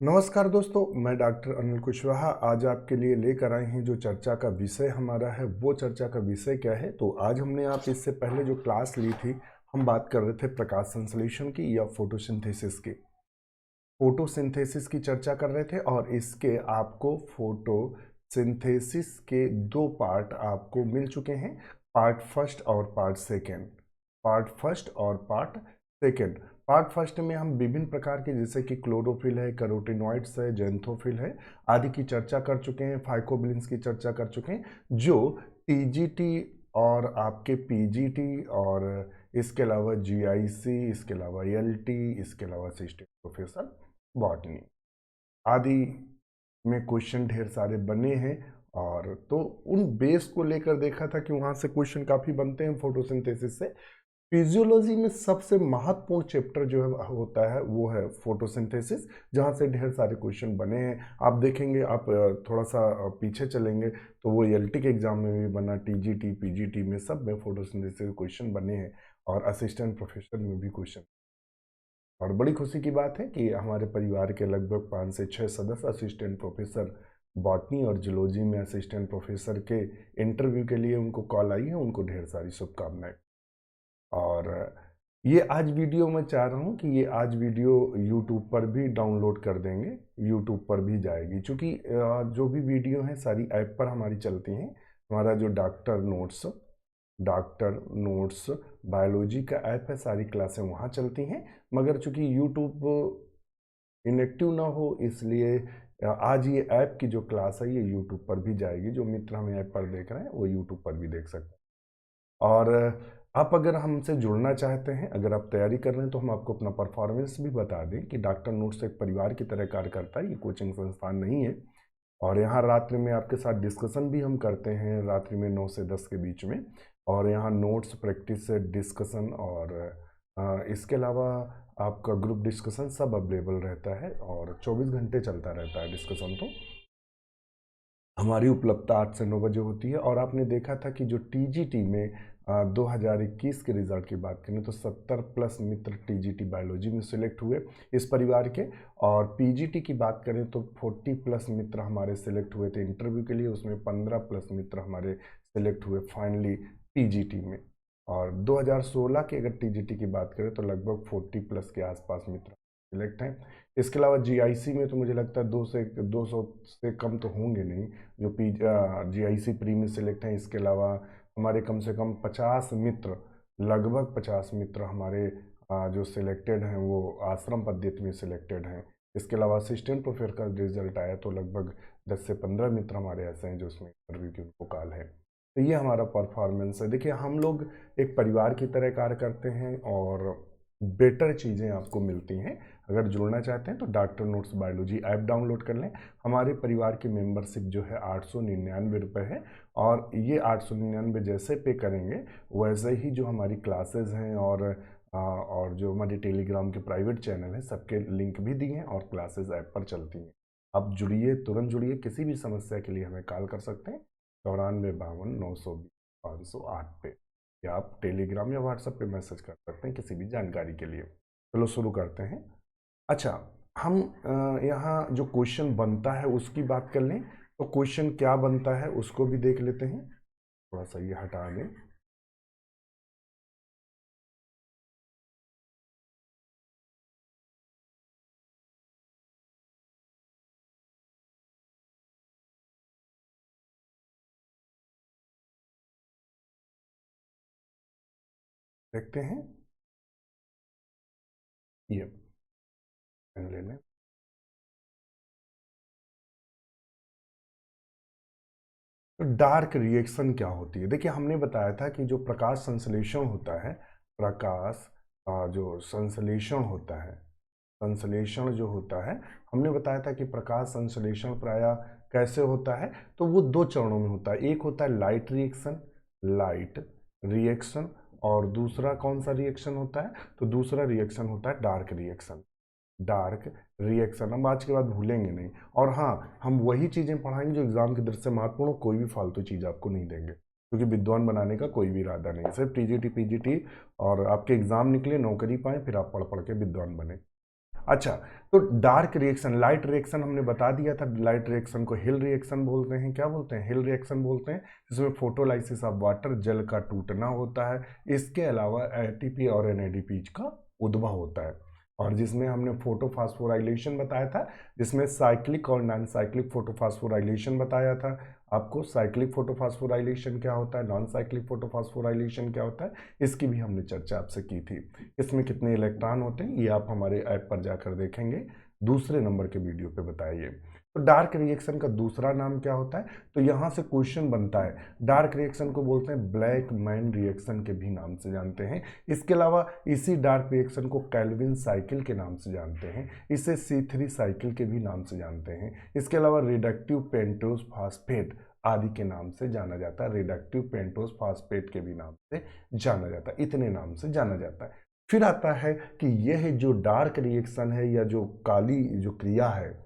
नमस्कार दोस्तों, मैं डॉक्टर अनिल कुशवाहा आज आपके लिए लेकर आए हैं जो चर्चा का विषय हमारा है। वो चर्चा का विषय क्या है? तो आज हमने आप इससे पहले जो क्लास ली थी, हम बात कर रहे थे प्रकाश संश्लेषण की या फोटोसिंथेसिस की। फोटोसिंथेसिस की चर्चा कर रहे थे और इसके आपको फोटोसिंथेसिस के दो पार्ट आपको मिल चुके हैं, पार्ट फर्स्ट और पार्ट सेकेंड। पार्ट फर्स्ट और पार्ट सेकेंड। पार्ट फर्स्ट में हम विभिन्न प्रकार के जैसे कि क्लोरोफिल है, कैरोटीनॉइड्स है, जेंथोफिल है आदि की चर्चा कर चुके हैं, फाइकोबिलिन्स की चर्चा कर चुके हैं, जो टीजीटी और आपके पीजीटी और इसके अलावा जीआईसी, इसके अलावा एलटी, इसके अलावा असिस्टेंट प्रोफेसर बॉटनी आदि में क्वेश्चन ढेर सारे बने हैं। और तो उन बेस को लेकर देखा था कि वहाँ से क्वेश्चन काफ़ी बनते हैं फोटोसिंथेसिस से। फिजियोलॉजी में सबसे महत्वपूर्ण चैप्टर जो है होता है वो है फोटोसिंथेसिस, जहाँ से ढेर सारे क्वेश्चन बने हैं। आप देखेंगे, आप थोड़ा सा पीछे चलेंगे तो वो एलटी के एग्जाम में भी बना, टीजीटी पीजीटी में सब में फोटोसिंथेसिस क्वेश्चन बने हैं और असिस्टेंट प्रोफेसर में भी क्वेश्चन। और बड़ी खुशी की बात है कि हमारे परिवार के लगभग 5 से 6 सदस्य असिस्टेंट प्रोफेसर बॉटनी और जूलॉजी में असिस्टेंट प्रोफेसर के इंटरव्यू के लिए उनको कॉल आई है। उनको ढेर सारी शुभकामनाएं। और ये आज वीडियो मैं चाह रहा हूँ कि ये आज वीडियो यूट्यूब पर भी डाउनलोड कर देंगे, यूट्यूब पर भी जाएगी, क्योंकि जो भी वीडियो हैं सारी ऐप पर हमारी चलती हैं। हमारा जो डॉक्टर नोट्स बायोलॉजी का ऐप है, सारी क्लासें वहाँ चलती हैं। मगर चूंकि यूट्यूब इनएक्टिव ना हो, इसलिए आज ये ऐप की जो क्लास है ये यूट्यूब पर भी जाएगी। जो मित्र हमें ऐप पर देख रहे हैं वो यूट्यूब पर भी देख सकते हैं। और आप अगर हमसे जुड़ना चाहते हैं, अगर आप तैयारी कर रहे हैं, तो हम आपको अपना परफॉर्मेंस भी बता दें कि डॉक्टर नोट्स एक परिवार की तरह कार्य करता है। ये कोचिंग संस्थान नहीं है। और यहाँ रात्रि में आपके साथ डिस्कशन भी हम करते हैं, रात्रि में 9 से 10 के बीच में। और यहाँ नोट्स, प्रैक्टिस, डिस्कशन और इसके अलावा आपका ग्रुप डिस्कशन सब अवेलेबल रहता है और 24 घंटे चलता रहता है डिस्कशन। तो हमारी उपलब्धता 8 से 9 बजे होती है। और आपने देखा था कि जो टीजीटी में 2021 के रिजल्ट की बात करें तो 70 प्लस मित्र टीजीटी बायोलॉजी में सिलेक्ट हुए इस परिवार के। और पीजीटी की बात करें तो 40 प्लस मित्र हमारे सिलेक्ट हुए थे इंटरव्यू के लिए, उसमें 15 प्लस मित्र हमारे सिलेक्ट हुए फाइनली पीजीटी में। और 2016 की अगर टीजीटी की बात करें तो लगभग 40 प्लस के आसपास मित्र सिलेक्ट हैं। इसके अलावा जीआईसी में तो मुझे लगता है 200 से कम तो होंगे नहीं जो जीआईसी प्री में सिलेक्ट हैं। इसके अलावा हमारे कम से कम 50 मित्र, लगभग 50 मित्र हमारे जो सिलेक्टेड हैं वो आश्रम पद्धति में सिलेक्टेड हैं। इसके अलावा असिस्टेंट प्रोफेसर का रिजल्ट आया तो लगभग 10 से 15 मित्र हमारे ऐसे हैं जो उसमें इंटरव्यू की उनको कॉल है। तो ये हमारा परफॉर्मेंस है। देखिए, हम लोग एक परिवार की तरह कार्य करते हैं और बेटर चीज़ें आपको मिलती हैं। अगर जुड़ना चाहते हैं तो doctor notes biology app download कर लें। हमारे परिवार की मेंबरशिप जो है 899 रुपये है। और ये 899 जैसे पे करेंगे वैसे ही जो हमारी क्लासेस हैं और जो हमारे टेलीग्राम के प्राइवेट चैनल हैं सबके लिंक भी दिए हैं और क्लासेस ऐप पर चलती हैं। आप जुड़िए, तुरंत जुड़िए। किसी भी समस्या के लिए हमें कॉल कर सकते हैं 9452 920 508 पे, या आप टेलीग्राम या व्हाट्सएप पे मैसेज कर सकते हैं किसी भी जानकारी के लिए। चलो शुरू करते हैं। अच्छा, हम यहाँ जो क्वेश्चन बनता है उसकी बात कर लें। तो क्वेश्चन क्या बनता है उसको भी देख लेते हैं। थोड़ा सा ये हटा दें। देखते हैं ये पेन ले लें। तो डार्क रिएक्शन क्या होती है? देखिए, हमने बताया था कि जो प्रकाश संश्लेषण होता है, प्रकाश जो संश्लेषण होता है, संश्लेषण जो होता है, हमने बताया था कि प्रकाश संश्लेषण प्रायः कैसे होता है। तो वो दो चरणों में होता है। एक होता है लाइट रिएक्शन और दूसरा कौन सा रिएक्शन होता है? तो दूसरा रिएक्शन होता है डार्क रिएक्शन। हम आज के बाद भूलेंगे नहीं। और हाँ, हम वही चीज़ें पढ़ाएंगे जो एग्जाम की दृष्टि से महत्वपूर्ण हो। कोई भी फालतू चीज़ आपको नहीं देंगे, क्योंकि विद्वान बनाने का कोई भी इरादा नहीं, सिर्फ टीजीटी पीजीटी और आपके एग्जाम निकले, नौकरी पाए, फिर आप पढ़ पढ़ के विद्वान बने। अच्छा, तो डार्क रिएक्शन, लाइट रिएक्शन हमने बता दिया था, लाइट रिएक्शन को हिल रिएक्शन बोलते हैं। क्या बोलते हैं? हिल रिएक्शन बोलते हैं, जिसमें फोटोलाइसिस ऑफ वाटर, जल का टूटना होता है। इसके अलावा एटीपी और एनएडीपी का उद्भव होता है, और जिसमें हमने फोटोफास्फोराइलेशन बताया था, जिसमें साइक्लिक और नॉन साइक्लिक फोटोफास्फोराइलेशन बताया था आपको। साइक्लिक फोटोफास्फोराइलेशन क्या होता है, नॉन साइक्लिक फोटोफास्फोराइलेशन क्या होता है, इसकी भी हमने चर्चा आपसे की थी। इसमें कितने इलेक्ट्रॉन होते हैं ये आप हमारे ऐप पर जाकर देखेंगे, दूसरे नंबर के वीडियो पे बताइए। तो डार्क रिएक्शन का दूसरा नाम क्या होता है? तो यहाँ से क्वेश्चन बनता है, डार्क रिएक्शन को बोलते हैं ब्लैक मैन रिएक्शन के भी नाम से जानते हैं। इसके अलावा इसी डार्क रिएक्शन को कैल्विन साइकिल के नाम से जानते हैं, इसे C3 साइकिल के भी नाम से जानते हैं। इसके अलावा रिडक्टिव पेंटोज फास्फेट आदि के नाम से जाना जाता है, रिडक्टिव पेंटोज फास्फेट के भी नाम से जाना जाता है, इतने नाम से जाना जाता है। फिर आता है कि यह जो डार्क रिएक्शन है, या जो काली जो क्रिया है,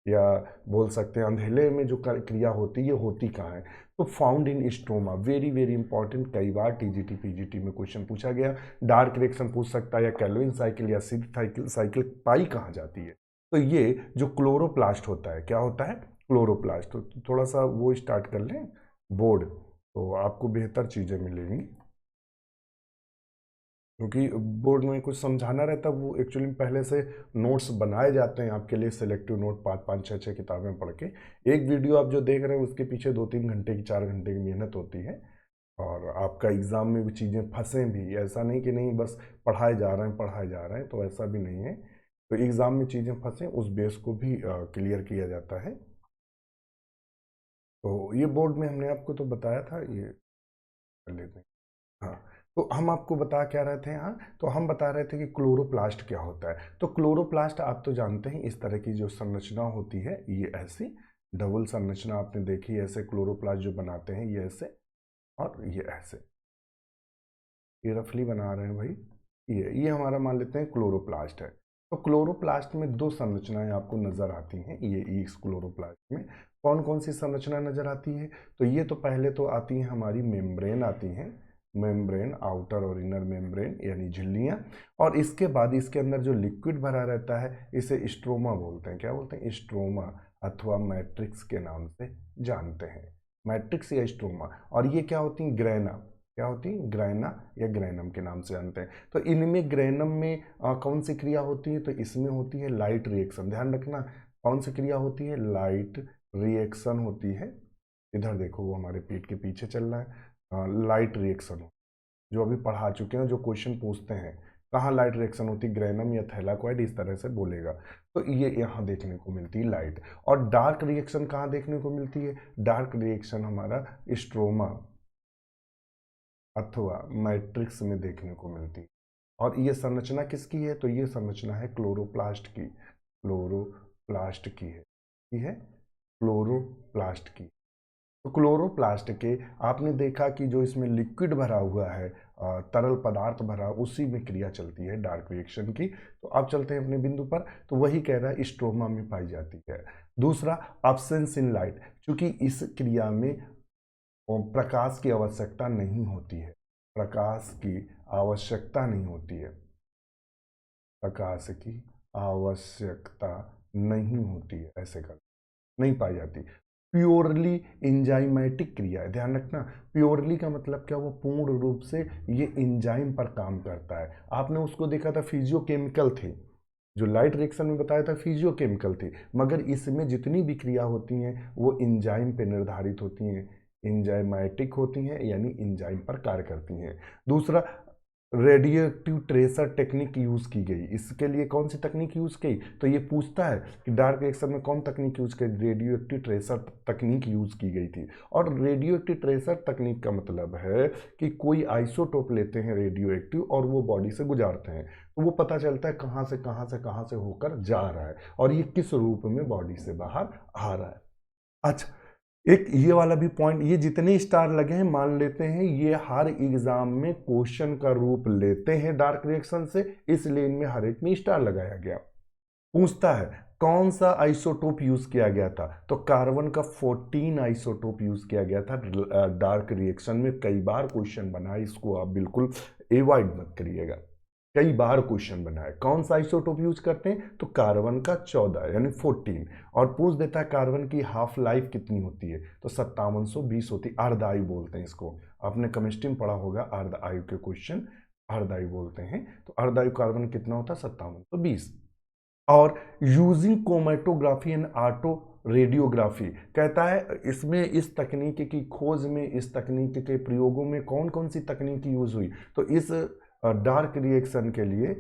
या बोल सकते हैं अंधेले में जो क्रिया होती है, ये होती कहाँ है? तो found in stroma, very very important, कई बार टीजीटी पीजीटी में क्वेश्चन पूछा गया। डार्क रिएक्शन पूछ सकता है, या कैल्विन साइकिल या C3 साइकिल पाई कहाँ जाती है? तो ये जो क्लोरोप्लास्ट होता है, क्या होता है? क्लोरोप्लास्ट। तो थोड़ा सा वो स्टार्ट कर लें बोर्ड, तो आपको बेहतर चीज़ें मिलेंगी, क्योंकि बोर्ड में कुछ समझाना रहता है, वो एक्चुअली पहले से नोट्स बनाए जाते हैं आपके लिए, सिलेक्टिव नोट 5-5, 6-6 किताबें पढ़ के। एक वीडियो आप जो देख रहे हैं उसके पीछे 2-3 घंटे की, 4 घंटे की मेहनत होती है, और आपका एग्ज़ाम में भी चीज़ें फंसें भी, ऐसा नहीं कि नहीं बस पढ़ाए जा रहे हैं पढ़ाए जा रहे हैं, तो ऐसा भी नहीं है। तो एग्ज़ाम में चीज़ें फंसें, उस बेस को भी क्लियर किया जाता है। तो ये बोर्ड में हमने आपको तो बताया था, ये कर लेते हैं। हाँ, तो हम आपको बता क्या रहे थे यहाँ? तो हम बता रहे थे कि क्लोरोप्लास्ट क्या होता है। तो क्लोरोप्लास्ट आप तो जानते हैं, इस तरह की जो संरचना होती है, ये ऐसी डबल संरचना आपने देखी, ऐसे क्लोरोप्लास्ट जो बनाते हैं, ये ऐसे और ये ऐसे, ये रफली बना रहे हैं भाई, ये हमारा मान लेते हैं क्लोरोप्लास्ट है। तो क्लोरोप्लास्ट में दो संरचनाएं आपको नजर आती हैं, ये इस क्लोरोप्लास्ट में कौन कौन सी संरचना नजर आती है? तो ये तो पहले तो आती है हमारी मेम्ब्रेन आती हैं, मेम्ब्रेन, आउटर और इनर मेम्ब्रेन यानी झिल्लियां, और इसके बाद इसके अंदर जो लिक्विड भरा रहता है, इसे स्ट्रोमा बोलते हैं। क्या बोलते हैं? स्ट्रोमा, अथवा मैट्रिक्स के नाम से जानते हैं, मैट्रिक्स या स्ट्रोमा। और ये क्या होती है? ग्रैना। क्या होती है? ग्रैना या ग्रैनम के नाम से जानते हैं। तो इनमें ग्रैनम में कौन सी क्रिया होती है? तो इसमें होती है लाइट रिएक्शन, ध्यान रखना, कौन सी क्रिया होती है? लाइट रिएक्शन होती है। इधर देखो, वो हमारे पीठ के पीछे चल रहा है, लाइट रिएक्शन, जो अभी पढ़ा चुके हैं, जो क्वेश्चन पूछते हैं कहाँ लाइट रिएक्शन होती है, ग्रैनम या थैलाकोइड, इस तरह से बोलेगा। तो ये यहाँ देखने को मिलती है लाइट। और डार्क रिएक्शन कहाँ देखने को मिलती है? डार्क रिएक्शन हमारा स्ट्रोमा अथवा मैट्रिक्स में देखने को मिलती है। और ये संरचना किसकी है? तो ये संरचना है क्लोरोप्लास्ट की, क्लोरोप्लास्ट की है, ये है क्लोरोप्लास्ट की। तो क्लोरोप्लास्ट के आपने देखा कि जो इसमें लिक्विड भरा हुआ है, तरल पदार्थ भरा, उसी में क्रिया चलती है डार्क रिएक्शन की। तो अब चलते हैं अपने बिंदु पर, तो वही कह रहा है स्ट्रोमा में पाई जाती है। दूसरा, अब्सेंस इन लाइट, क्योंकि इस क्रिया में प्रकाश की आवश्यकता नहीं होती है, प्रकाश की आवश्यकता नहीं होती है, प्रकाश की आवश्यकता नहीं होती है, ऐसे कर नहीं पाई जाती। प्योरली इंजाइमेटिक क्रिया है, ध्यान रखना, प्योरली का मतलब क्या? वो पूर्ण रूप से ये इंजाइम पर काम करता है। आपने उसको देखा था फिजियोकेमिकल थे, जो लाइट रिएक्शन में बताया था फिजियोकेमिकल थी, मगर इसमें जितनी भी क्रिया होती हैं वो इंजाइम पे निर्धारित होती हैं, इंजाइमेटिक होती हैं, यानी इंजाइम पर कार्य करती हैं। दूसरा, radio active tracer technique use की गई। इसके लिए कौन सी तकनीक यूज की? तो ये पूछता है कि डार्क रिएक्शन में कौन तकनीक यूज की? रेडियो एक्टिव ट्रेसर तकनीक यूज की गई थी। और रेडियो एक्टिव ट्रेसर तकनीक का मतलब है कि कोई आइसोटोप लेते हैं रेडियो एक्टिव और वो बॉडी से गुजारते हैं, तो वो पता चलता है कहाँ से कहाँ से कहाँ से होकर जा रहा है, और ये किस रूप में बॉडी से बाहर आ रहा है। अच्छा, एक ये वाला भी पॉइंट, ये जितने स्टार लगे हैं मान लेते हैं ये हर एग्जाम में क्वेश्चन का रूप लेते हैं डार्क रिएक्शन से, इसलिए इनमें हर एक में स्टार लगाया गया। पूछता है कौन सा आइसोटोप यूज किया गया था? तो कार्बन का 14 आइसोटोप यूज किया गया था डार्क रिएक्शन में। कई बार क्वेश्चन बना, इसको आप बिल्कुल अवॉइड मत करिएगा। कई बार क्वेश्चन बना है। कौन सा आइसोटोप यूज करते हैं? तो कार्बन का 14 यानी 14, और पूछ देता है कार्बन की हाफ लाइफ कितनी होती है, तो 5720 होती है। अर्ध आयु बोलते हैं इसको, आपने केमिस्ट्री में पढ़ा होगा अर्ध आयु के क्वेश्चन अर्ध आयु बोलते हैं। तो अर्ध आयु कार्बन कितना होता है? 5720। और using chromatography and auto radiography, कहता है इसमें इस तकनीक की खोज में, इस तकनीक के प्रयोगों में कौन कौन सी तकनीक यूज हुई, तो इस डार्क रिएक्शन के लिए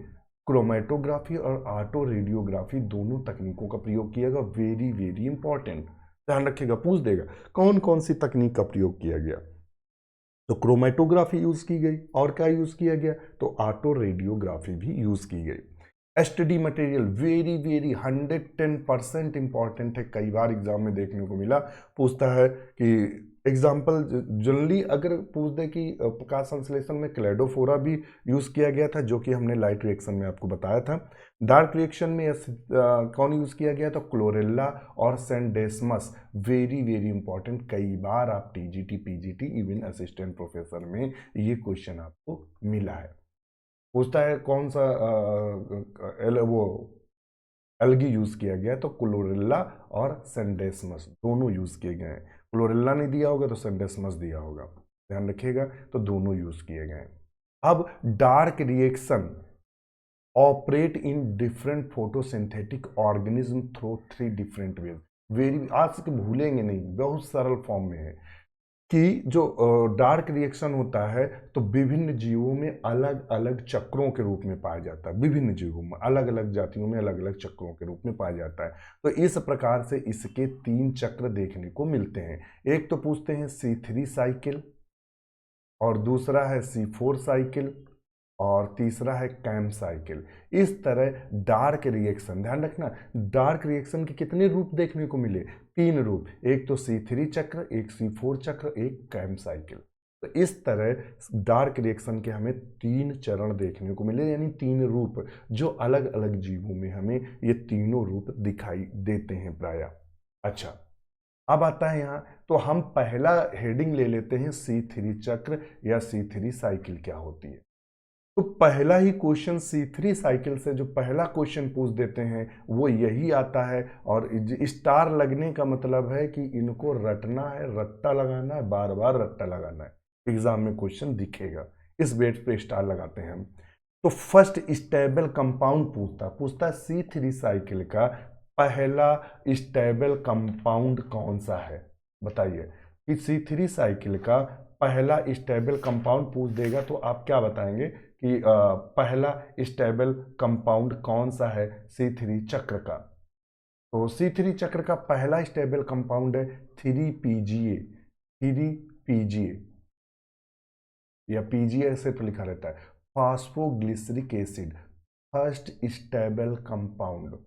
क्रोमेटोग्राफी और ऑटो रेडियोग्राफी दोनों तकनीकों का प्रयोग किया गया। वेरी वेरी इंपॉर्टेंट, ध्यान रखिएगा, पूछ देगा कौन कौन सी तकनीक का प्रयोग किया गया। तो क्रोमेटोग्राफी यूज की गई, और क्या यूज किया गया? तो ऑटो रेडियोग्राफी भी यूज की गई। STD material very very 110% important है, कई बार एग्जाम में देखने को मिला। पूछता है कि एग्जाम्पल जनरली अगर पूछ दे कि प्रकाश संश्लेषण में क्लेडोफोरा भी यूज किया गया था, जो कि हमने लाइट रिएक्शन में आपको बताया था। डार्क रिएक्शन में कौन यूज किया गया? तो क्लोरेला और सेंडेस्मस, वेरी वेरी इंपॉर्टेंट, कई बार आप TGT PGT even assistant professor में ये क्वेश्चन आपको मिला है। पूछता है कौन सा वो एल्गी यूज किया गया, तो क्लोरेला और सेंडेस्मस दोनों यूज किए गए हैं। क्लोरेला नहीं दिया होगा तो सेंडेस्मस दिया होगा, ध्यान रखिएगा। तो दोनों यूज किए गए। अब dark reaction operate in different photosynthetic organism through 3 different ways. Very, आज के भूलेंगे नहीं, बहुत सरल फॉर्म में है कि जो डार्क रिएक्शन होता है तो विभिन्न जीवों में अलग अलग चक्रों के रूप में पाया जाता है। विभिन्न जीवों में अलग अलग जातियों में अलग अलग चक्रों के रूप में पाया जाता है। तो इस प्रकार से इसके 3 चक्र देखने को मिलते हैं। एक तो पूछते हैं C3 साइकिल, और दूसरा है C4 साइकिल, और तीसरा है कैम साइकिल। इस तरह डार्क रिएक्शन, ध्यान रखना, डार्क रिएक्शन के कितने रूप देखने को मिले? 3 रूप, एक तो C3 चक्र, एक C4 चक्र, एक कैम साइकिल। तो इस तरह डार्क रिएक्शन के हमें 3 चरण देखने को मिले, यानी 3 रूप, जो अलग अलग जीवों में हमें ये तीनों रूप दिखाई देते हैं प्रायः। अच्छा, अब आता है यहाँ, तो हम पहला हेडिंग ले लेते हैं C3 चक्र या C3 साइकिल क्या होती है। तो पहला ही क्वेश्चन C3 साइकिल से जो पहला क्वेश्चन पूछ देते हैं वो यही आता है, और स्टार लगने का मतलब है कि इनको रटना है, रट्टा लगाना है, बार बार रट्टा लगाना है, एग्जाम में क्वेश्चन दिखेगा, इस बेट पे स्टार लगाते हैं हम। तो फर्स्ट स्टेबल कंपाउंड पूछता है C3 साइकिल का पहला स्टेबल कंपाउंड कौन सा है, बताइए। कि C3 साइकिल का पहला स्टेबल कंपाउंड पूछ देगा तो आप क्या बताएंगे कि पहला स्टेबल कंपाउंड कौन सा है C3 चक्र का? तो C3 चक्र का पहला स्टेबल कंपाउंड है 3PGA। 3PGA या PGA ऐसे तो लिखा रहता है, phosphoglyceric acid, first stable compound.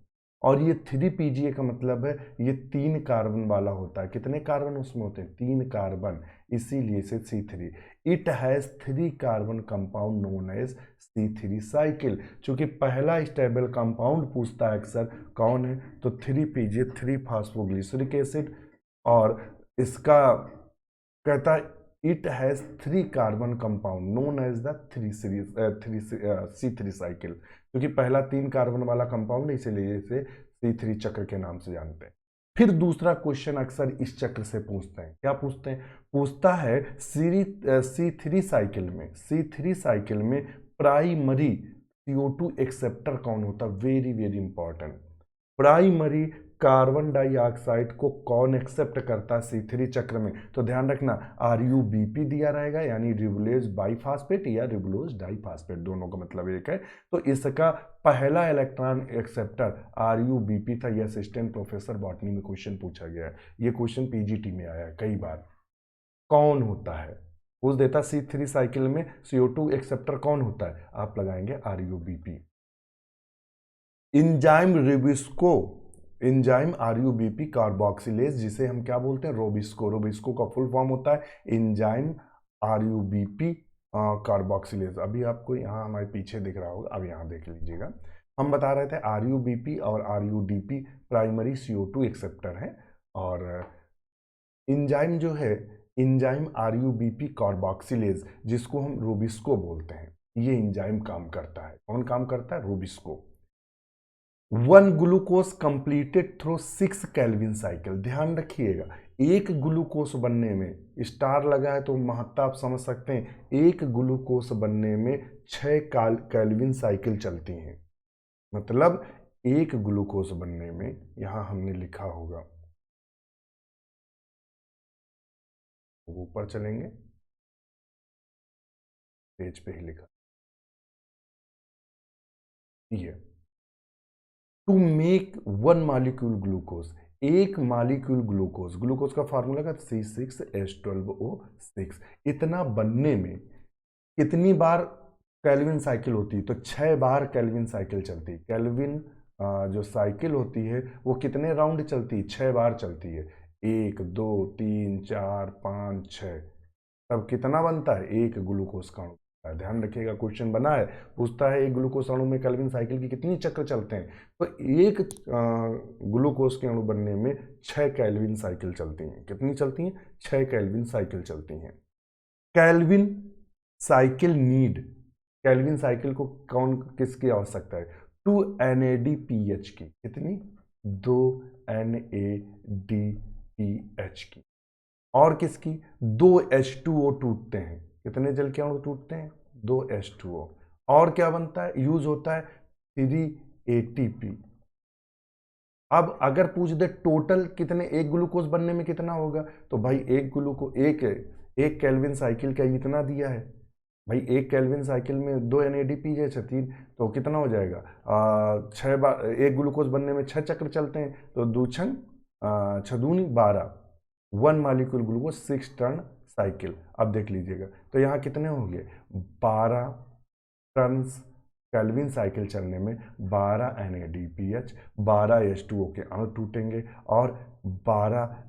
और ये 3PGA का मतलब है ये 3 कार्बन वाला होता है। कितने कार्बन उसमें होते हैं? 3 कार्बन, इसीलिए से C3। It has 3 carbon compound known as C3 cycle. चूंकि पहला स्टेबल कंपाउंड पूछता है अक्सर कौन है, तो 3PGA, 3 फास्फोग्लिसरिक एसिड, और इसका कहता है it has 3 carbon compound known as the C3 cycle. क्योंकि पहला 3 कार्बन वाला कंपाउंड, इसीलिए इसे C3 चक्र के नाम से जानते हैं। फिर दूसरा क्वेश्चन अक्सर इस चक्र से पूछते हैं, क्या पूछते हैं? पूछता है C3 साइकिल में प्राइमरी CO2 एक्सेप्टर कौन होता है? Very very important. Primary carbon dioxide को कौन एक्सेप्ट करता है C3 चक्र में? तो ध्यान रखना RuBP दिया रहेगा, यानी रिबुलोज बाइफास्फेट या रिबुलोज डाइफास्फेट, दोनों का मतलब एक है। तो इसका पहला इलेक्ट्रॉन एक्सेप्टर RuBP था। यह असिस्टेंट प्रोफेसर बॉटनी में क्वेश्चन पूछा गया है, ये क्वेश्चन PGT में आया है कई बार। कौन होता है? पूछ देता C3 साइकिल में CO2 एक्सेप्टर कौन होता है, आप लगाएंगे RuBP। एंजाइम RuBP कार्बोक्सिलेज, जिसे हम क्या बोलते हैं? रोबिस्को का फुल फॉर्म होता है एंजाइम RuBP कार्बोक्सिलेज। अभी आपको यहाँ हमारे पीछे दिख रहा होगा, अब यहाँ देख लीजिएगा। हम बता रहे थे RuBP और RuDP प्राइमरी CO2 एक्सेप्टर है, और एंजाइम जो है एंजाइम RuBP कार्बोक्सिलेज, जिसको हम रोबिस्को बोलते हैं, ये एंजाइम काम करता है। कौन काम करता है? Rubisco. 1 glucose completed through 6 Calvin cycle. ध्यान रखिएगा, एक ग्लूकोज बनने में, स्टार लगा है तो महत्ता आप समझ सकते हैं, एक ग्लूकोज बनने में 6 केल्विन साइकिल चलती हैं। मतलब एक ग्लूकोज बनने में, यहां हमने लिखा होगा, ऊपर चलेंगे, पेज पे ही लिखा ये, टू मेक 1 मॉलिक्यूल ग्लूकोज, एक मॉलिक्यूल ग्लूकोज, ग्लूकोज का फार्मूला का C6H12O6, इतना बनने में कितनी बार केल्विन साइकिल होती है? तो 6 बार केल्विन साइकिल चलती है। केल्विन जो साइकिल होती है वो कितने राउंड चलती है? 6 बार चलती है। 1 2 3 4 5 6, तब कितना बनता है? एक ग्लूकोज का अणु। ध्यान रखिएगा, क्वेश्चन बना है, पूछता है एक ग्लूकोज अणु में केल्विन साइकिल की कितनी चक्र चलते हैं? तो एक ग्लूकोज के अणु बनने में 6 केल्विन साइकिल चलती हैं। कितनी चलती हैं? 6 केल्विन साइकिल चलती हैं। Calvin cycle need, Calvin cycle को कौन किसकी आवश्यकता है? 2 NADPH की। कितनी? 2 NADPH की। और किसकी? 2 H2O टूटते हैं। कितने जल के अणु टूटते हैं? 2 H2O। और क्या बनता है? यूज होता है 3 ATP। अब अगर पूछ दे टोटल कितने, एक ग्लूकोज बनने में कितना होगा, तो भाई एक ग्लूकोज, एक केल्विन साइकिल का इतना दिया है भाई, एक केल्विन साइकिल में 2 NADPH है 3, तो कितना हो जाएगा? 6 बार, एक ग्लूकोज बनने में 6 चक्र चलते हैं, तो 2 छंग 6 दूनी 12, 1 मॉलिक्यूल ग्लूकोज 6 टर्न साइकिल। अब देख लीजिएगा, तो यहाँ कितने होंगे? 12 टर्न्स केल्विन साइकिल चलने में 12 NADPH, 12 H2O के अणु टूटेंगे, और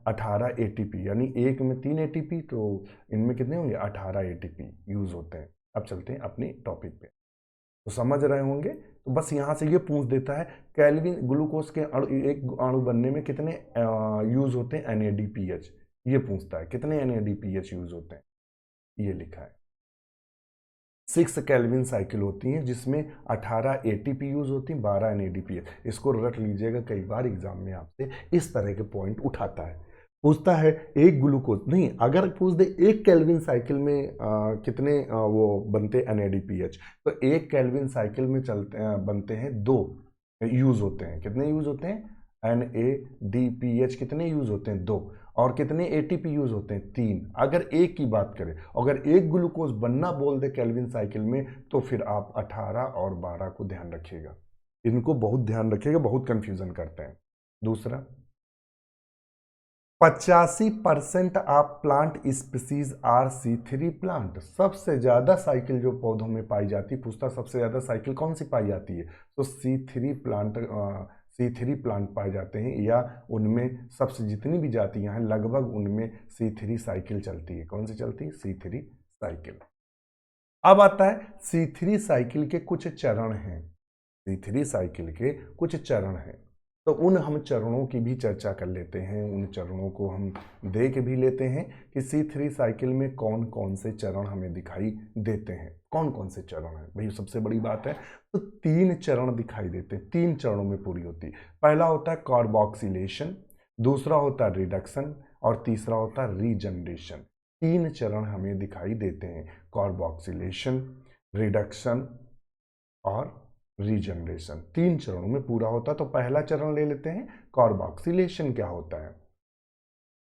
18 ATP, यानी एक में 3 ATP, तो इनमें कितने होंगे? 18 ATP यूज होते हैं। अब चलते हैं अपने टॉपिक पे, तो समझ रहे होंगे। तो बस यहाँ से ये पूछ देता है केल्विन ग्लूकोज के अणु, एक अणु बनने में कितने यूज होते हैं NADPH, ये पूछता है कितने NADPH यूज होते हैं, ये लिखा है। 6 केल्विन साइकिल होती हैं जिसमें 18 ATP यूज होती हैं, 12 NADPH। इसको रट लीजिएगा, कई बार एग्जाम में आपसे इस तरह के पॉइंट उठाता है। पूछता है एक ग्लूकोज, नहीं, अगर पूछ दे एक केल्विन साइकिल में कितने वो बनते NADPH, तो एक केल्विन साइकिल में चलते बनते हैं 2 यूज होते हैं। कितने यूज होते हैं? NADPH कितने यूज होते हैं? 2। और कितने ATP यूज होते हैं? 3। अगर एक की बात करें, अगर एक ग्लूकोज बनना बोल दे केल्विन साइकिल में, तो फिर आप 18 और 12 को ध्यान रखिएगा, इनको बहुत ध्यान रखिएगा, बहुत कंफ्यूजन करते हैं। दूसरा, 85% of plant species are C3 plant. सबसे ज्यादा साइकिल जो पौधों में पाई जाती है, पूछता सबसे ज्यादा साइकिल कौन सी पाई जाती है, तो C3 प्लांट पाए जाते हैं, या उनमें सबसे जितनी भी जातियां हैं लगभग उनमें C3 साइकिल चलती है। कौन सी चलती है? C3 cycle. अब आता है C3 साइकिल के कुछ चरण हैं। C3 साइकिल के कुछ चरण हैं, तो उन हम चरणों की भी चर्चा कर लेते हैं, उन चरणों को हम देख भी लेते हैं कि C3 साइकिल में कौन कौन से चरण हमें दिखाई देते हैं। कौन कौन से चरण हैं भाई, सबसे बड़ी बात है, तो 3 चरण दिखाई देते हैं, 3 चरणों में पूरी होती है। पहला होता है कार्बोक्सिलेशन, दूसरा होता है रिडक्शन, और तीसरा होता है रीजनरेशन। 3 चरण हमें दिखाई देते हैं, कार्बोक्सिलेशन, रिडक्शन और रीजनरेशन। 3 चरणों में पूरा होता है। तो पहला चरण ले लेते हैं, कार्बोक्सिलेशन क्या होता है।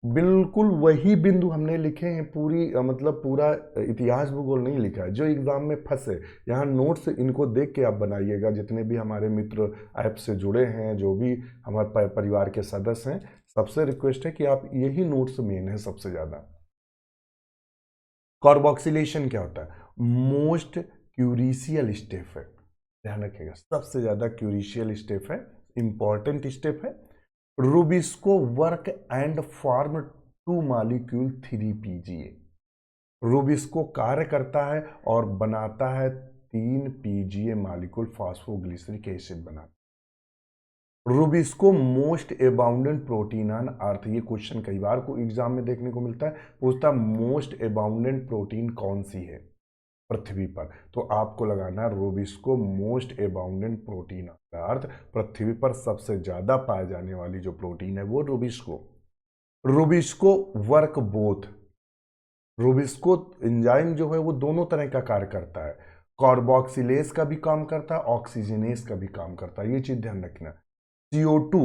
बिल्कुल वही बिंदु हमने लिखे हैं, पूरी मतलब पूरा इतिहास भूगोल नहीं लिखा है, जो एग्जाम में फंसे। यहाँ नोट्स इनको देख के आप बनाइएगा, जितने भी हमारे मित्र ऐप से जुड़े हैं, जो भी हमारे परिवार के सदस्य हैं, सबसे रिक्वेस्ट है कि आप यही नोट्स मेन है सबसे ज्यादा। कार्बोक्सिलेशन क्या होता है? मोस्ट क्यूरिशियल स्टेप है, ध्यान रखिएगा, सबसे ज्यादा क्यूरिशियल स्टेप है, इंपॉर्टेंट स्टेप है। Rubisco work and form 2 molecule 3 PGA। Rubisco कार्य करता है और बनाता है 3 PGA मॉलिक्यूल, फॉस्फोग्लिसरिक एसिड बनाता है। Rubisco most abundant protein on earth, ये क्वेश्चन कई बार को एग्जाम में देखने को मिलता है, पूछता मोस्ट एबाउंडेंट प्रोटीन कौन सी है, पृथ्वी पर। तो आपको लगाना है रूबिस्को मोस्ट एबाउंडेंट प्रोटीन, अर्थ पृथ्वी पर सबसे ज्यादा पाए जाने वाली जो प्रोटीन है वो rubisco. Rubisco work both, rubisco enzyme जो है वो दोनों तरह का कार्य करता है, कार्बोक्सिलेज का भी काम करता है, ऑक्सीजनेज का भी काम करता है, ये चीज ध्यान रखना। CO2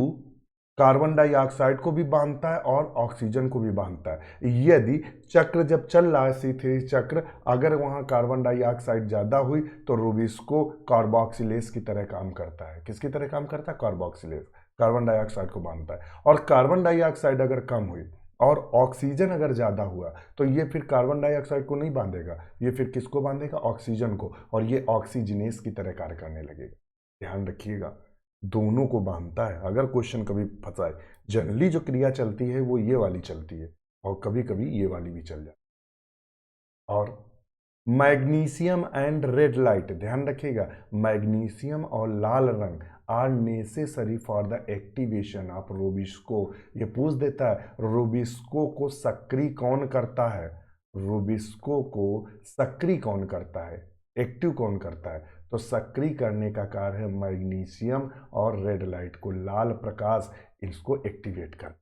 कार्बन डाइऑक्साइड को भी बांधता है और ऑक्सीजन को भी बांधता है। यदि चक्र जब चल रहा है सीथे चक्र, अगर वहां कार्बन डाइऑक्साइड ज्यादा हुई तो रूबिस्को कार्बोक्सिलेज की तरह काम करता है। किसकी तरह काम करता है? कार्बोक्सिलेज, कार्बन डाइऑक्साइड को बांधता है। और कार्बन डाइऑक्साइड अगर कम हुई और ऑक्सीजन अगर ज्यादा हुआ तो ये फिर कार्बन डाइऑक्साइड को नहीं बांधेगा, ये फिर किसको बांधेगा? ऑक्सीजन को, और ये ऑक्सीजनेज की तरह कार्य करने लगेगा। ध्यान रखिएगा, दोनों को बांधता है। अगर क्वेश्चन कभी फंसाए, जनरली जो क्रिया चलती है वो ये वाली चलती है और कभी कभी ये वाली भी चल जाती है। और मैग्नीशियम एंड रेड लाइट, ध्यान रखिएगा, मैग्नीशियम और लाल रंग are necessary for the activation of rubisco. ये पूछ देता है रूबिस्को को सक्रिय कौन करता है, रूबिस्को को सक्रिय कौन करता है, एक्टिव कौन करता है? तो सक्रिय करने का कार्य है मैग्नीशियम और रेड लाइट को, लाल प्रकाश इसको एक्टिवेट करता,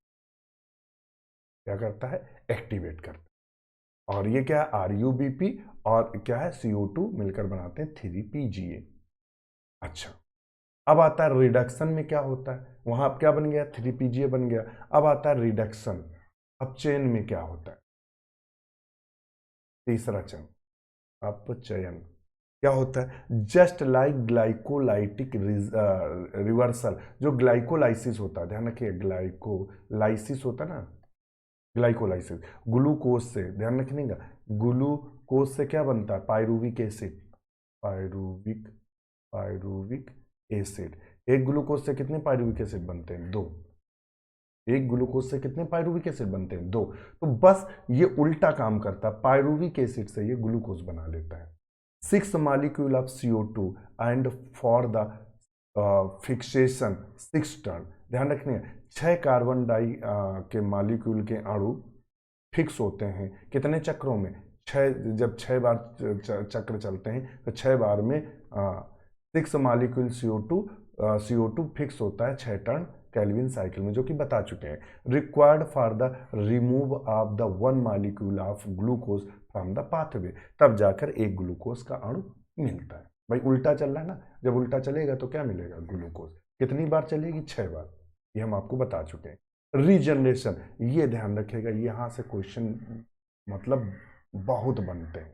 क्या करता है? एक्टिवेट करता। और ये क्या है? RUBP और क्या है? CO2 मिलकर बनाते हैं 3PGA। अच्छा, अब आता है रिडक्शन में क्या होता है? वहां अब क्या बन गया? 3PGA बन गया। अब आता है रिडक्शन। अब चयन में क्या होता है? तीसरा चरण अपचयन क्या होता है? जस्ट लाइक ग्लाइकोलाइटिक रिवर्सल, जो ग्लाइकोलाइसिस होता है, ध्यान रखिए, ग्लाइकोलाइसिस होता है ना, ग्लाइकोलाइसिस ग्लूकोज से, ध्यान रखिएगा, ग्लूकोज से क्या बनता है? Pyruvic acid, pyruvic pyruvic acid. एक ग्लूकोज से कितने पायरुविक एसिड बनते हैं? 2। एक ग्लूकोज से कितने पायरुविक एसिड बनते हैं? 2। तो बस ये उल्टा काम करता है, पायरुविक एसिड से ये ग्लूकोज बना लेता है। 6 molecule of CO2 and for the fixation 6 turn, ध्यान रखने, 6 कार्बन डाई के मॉलिक्यूल के अणु फिक्स होते हैं कितने चक्रों में? 6। जब 6 बार चक्र चलते हैं तो 6 बार में 6 मॉलिक्यूल CO2 फिक्स होता है 6 टर्न केल्विन साइकिल में, जो कि बता चुके हैं। Required for the remove of the 1 molecule of glucose from the pathway, तब जाकर एक ग्लूकोज का अणु मिलता है। भाई उल्टा चल रहा है ना, जब उल्टा चलेगा तो क्या मिलेगा? ग्लूकोज। कितनी बार चलेगी? 6 बार, ये हम आपको बता चुके हैं। रीजनरेशन, ये ध्यान रखिएगा, यहां से क्वेश्चन मतलब बहुत बनते हैं।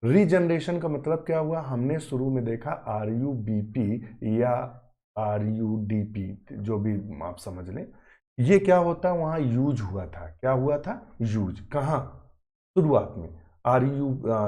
रीजनरेशन का मतलब क्या हुआ? हमने शुरू में देखा RUBP या RUDP, जो भी आप समझ लें, ये क्या होता है? वहां यूज हुआ था, क्या हुआ था? यूज कहाँ? शुरुआत में।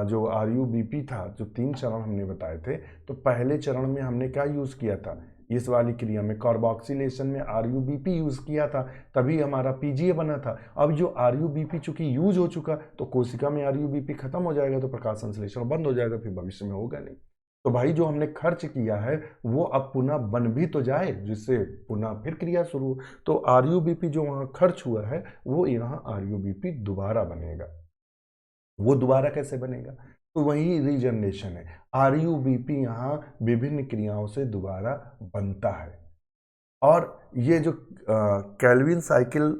जो RUBP था, जो 3 चरण हमने बताए थे, तो पहले चरण में हमने क्या यूज किया था? इस वाली क्रिया में कार्बोक्सिलेशन में RUBP यूज किया था, तभी हमारा PGA बना था। अब जो RUBP चूंकि यूज हो चुका, तो कोशिका में RUBP खत्म हो जाएगा, तो प्रकाश संश्लेषण बंद हो जाएगा, फिर भविष्य में होगा नहीं। तो भाई जो हमने खर्च किया है वो अब पुनः बन भी तो जाए, जिससे पुनः फिर क्रिया शुरू। तो RUBP जो वहां खर्च हुआ है वो यहाँ RUBP दोबारा बनेगा। वो दोबारा कैसे बनेगा? तो वही रीजनरेशन है। RUBP यहाँ विभिन्न क्रियाओं से दोबारा बनता है। और ये जो केल्विन साइकिल,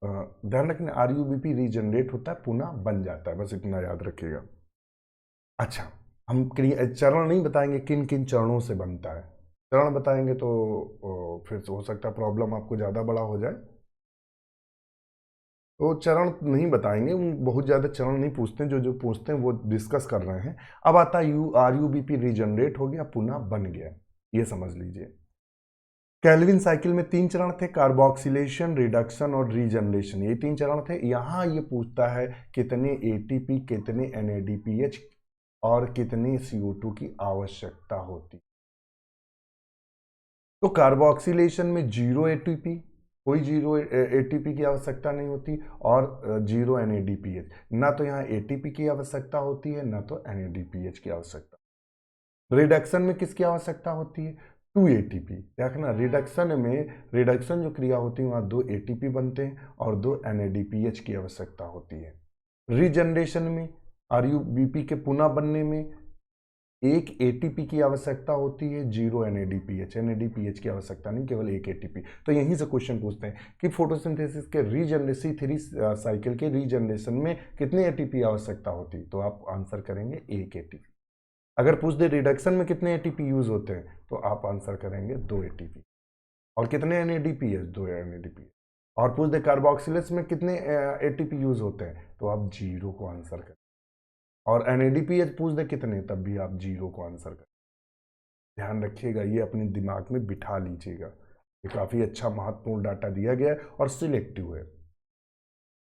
ध्यान रखना, RUBP रीजनरेट होता है, पुनः बन जाता है, बस इतना याद रखिएगा। अच्छा, हम चरण नहीं बताएंगे किन किन चरणों से बनता है, चरण बताएंगे तो फिर हो सकता है प्रॉब्लम आपको ज़्यादा बड़ा हो जाए, तो चरण नहीं बताएंगे, बहुत ज़्यादा चरण नहीं पूछते हैं, जो जो पूछते हैं वो डिस्कस कर रहे हैं। अब आता है RUBP रीजनरेट हो गया, पुनः बन गया, ये समझ लीजिए। केल्विन साइकिल में 3 चरण थे, कार्बोक्सिलेशन, रिडक्शन और रीजनरेशन, ये 3 चरण थे। यहाँ ये पूछता है कितने ATP, कितने NADPH और कितने CO2 की आवश्यकता होती। तो कार्बोक्सिलेशन में 0 ATP, कोई 0 ATP की आवश्यकता नहीं होती, और 0 NADPH, ना तो यहाँ ATP की आवश्यकता होती है ना तो NADPH की आवश्यकता। रिडक्शन में किसकी आवश्यकता होती है? 2 ATP। देखना, रिडक्शन जो क्रिया होती है वहाँ 2 ATP बनते हैं और 2 NADPH की आवश्यकता होती है। रीजनरेशन में आरयूबीपी के पुनः बनने में एक एटीपी की आवश्यकता होती है, 0 एनएडीपीएच। एनएडीपीएच की आवश्यकता नहीं, केवल एक एटीपी। तो यहीं से क्वेश्चन पूछते हैं कि फोटोसिंथेसिस के रीजनरेशन C3 साइकिल के रीजनरेशन में कितने एटीपी आवश्यकता होती, तो आप आंसर करेंगे एक एटीपी। अगर पूछ दे रिडक्शन में कितने एटीपी यूज होते हैं, तो आप आंसर करेंगे 2 एटीपी। और कितने एनएडीपीएच, 2 एनएडीपीएच। और पूछ दे कार्बोक्सिलेज में कितने एटीपी यूज होते हैं, तो आप 0 को आंसर करें। और एनएडीपीएच पूछ दे कितने, तब भी आप 0 को आंसर करें। ध्यान रखिएगा, ये अपने दिमाग में बिठा लीजिएगा, ये काफ़ी अच्छा महत्वपूर्ण डाटा दिया गया है और सिलेक्टिव है।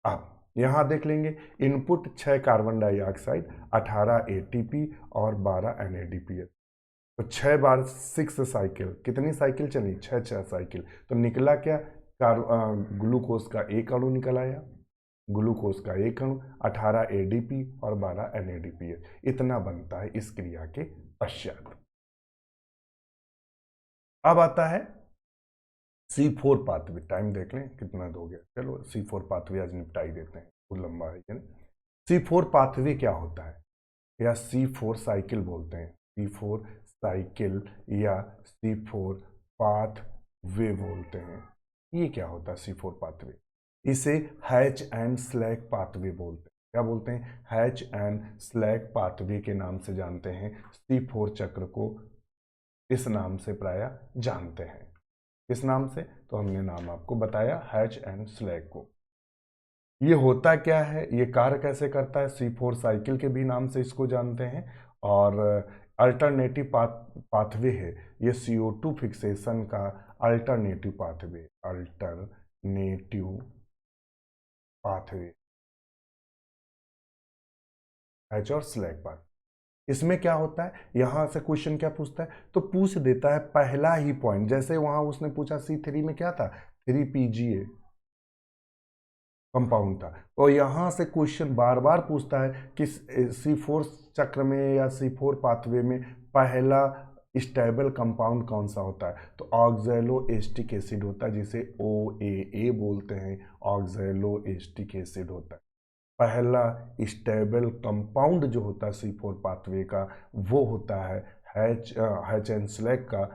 अब यहाँ देख लेंगे, इनपुट 6 कार्बन डाइऑक्साइड, 18 एटीपी और 12 एनएडीपीएच। तो 6 बार 6 साइकिल, कितनी साइकिल चली, 6 साइकिल। तो निकला क्या, ग्लूकोज का एक अणु निकल आया, ग्लूकोज का एक अणु, 18 एडीपी और 12 एनएडीपीएच। इतना बनता है इस क्रिया के पश्चात। अब आता है C4 पाथवे। टाइम देख लें कितना हो गया, चलो C4 पाथवे आज निपटाई देते हैं, वो लंबा है ना। C4 पाथवे क्या होता है, या C4 साइकिल बोलते हैं, C4 साइकिल या C4 पाथवे बोलते हैं। ये क्या होता है C4 पाथवे, इसे हैच एंड स्लैग पाथवे बोलते हैं। क्या बोलते हैं, हैच एंड स्लैग पाथवे के नाम से जानते हैं। C4 चक्र को इस नाम से प्राय जानते हैं। किस नाम से, तो हमने नाम आपको बताया, हैच एंड स्लैग को। ये होता क्या है, ये कार्य कैसे करता है, C4 साइकिल के भी नाम से इसको जानते हैं। और अल्टरनेटिव पाथवे है, ये CO2 फिक्सेशन का alternative pathway, alternative pathway, hatch और स्लैग पाथ। इसमें क्या होता है, यहां से क्वेश्चन क्या पूछता है, तो पूछ देता है पहला ही पॉइंट। जैसे वहां उसने पूछा C3 में क्या था, 3PGA कंपाउंड था, और यहां से क्वेश्चन बार बार पूछता है कि C4 चक्र में या C4 पाथवे में पहला स्टेबल कंपाउंड कौन सा होता है, तो ऑक्सैलो एस्टिक एसिड होता है, जिसे OAA बोलते हैं, ऑक्सैलो एस्टिक एसिड होता है। पहला स्टेबल कंपाउंड जो होता है C4 पाथवे का, वो होता है हैच एंड स्लैग का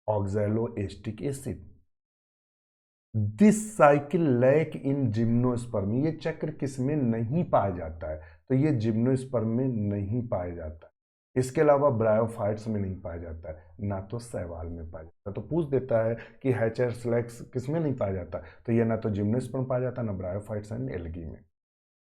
oxaloacetic acid. This cycle lack in gymnosperm, ये चक्र किसमें नहीं पाया जाता है, तो ये जिम्नोस्पर्म में नहीं पाया जाता है। इसके अलावा ब्रायोफाइट्स में नहीं पाया जाता है, ना तो शैवाल में पाया जाता है। तो पूछ देता है कि हैचर स्लैक्स किसमें नहीं पाया जाता, तो ये ना तो जिम्नोस्पर्म पाया जाता है, ना ब्रायोफाइट्स एंड एल्गी में।